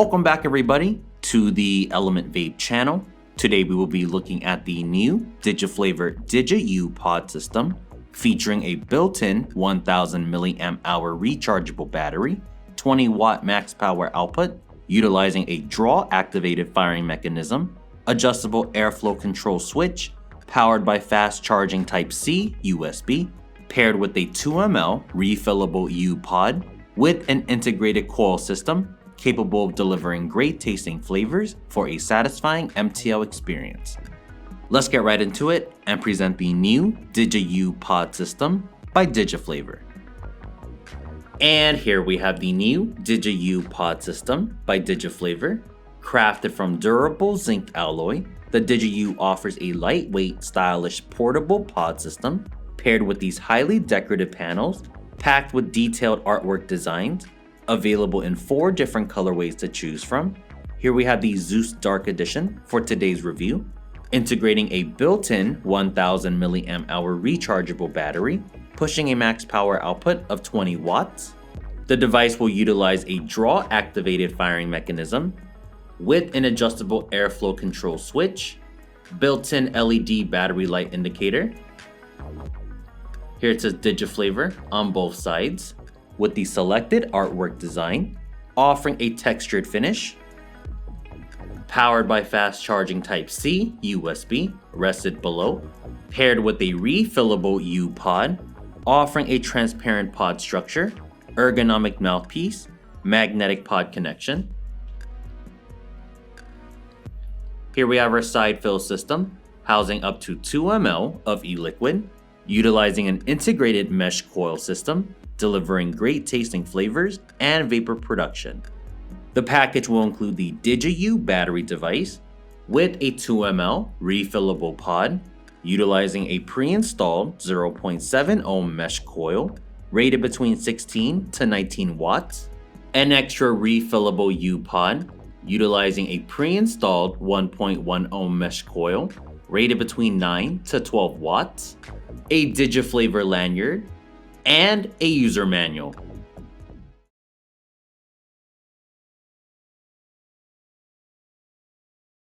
Welcome back everybody to the Element Vape channel. Today we will be looking at the new Digiflavor Digi-U Pod system featuring a built-in 1000 mAh rechargeable battery, 20 watt max power output, utilizing a draw activated firing mechanism, adjustable airflow control switch, powered by fast charging Type-C USB, paired with a 2 ml refillable U pod with an integrated coil system capable of delivering great tasting flavors for a satisfying MTL experience. Let's get right into it and present the new Digi-U Pod system by Digiflavor. And here we have the new Digi-U Pod system by Digiflavor. Crafted from durable zinc alloy, the Digi-U offers a lightweight, stylish, portable pod system paired with these highly decorative panels packed with detailed artwork designs, available in 4 different colorways to choose from. Here we have the Zeuss Dark Edition for today's review, integrating a built-in 1000 mAh rechargeable battery, pushing a max power output of 20 watts. The device will utilize a draw activated firing mechanism with an adjustable airflow control switch, built-in LED battery light indicator. Here it says Digiflavor on both sides, with the selected artwork design, offering a textured finish, powered by fast charging Type-C USB, rested below, paired with a refillable U pod, offering a transparent pod structure, ergonomic mouthpiece, magnetic pod connection. Here we have our side fill system, housing up to 2 ml of e-liquid, utilizing an integrated mesh coil system, delivering great tasting flavors and vapor production. The package will include the Digi-U battery device with a 2 ml refillable pod, utilizing a pre-installed 0.7 ohm mesh coil, rated between 16 to 19 watts, an extra refillable U pod, utilizing a pre-installed 1.1 ohm mesh coil, rated between 9 to 12 watts, a Digiflavor lanyard, and a user manual.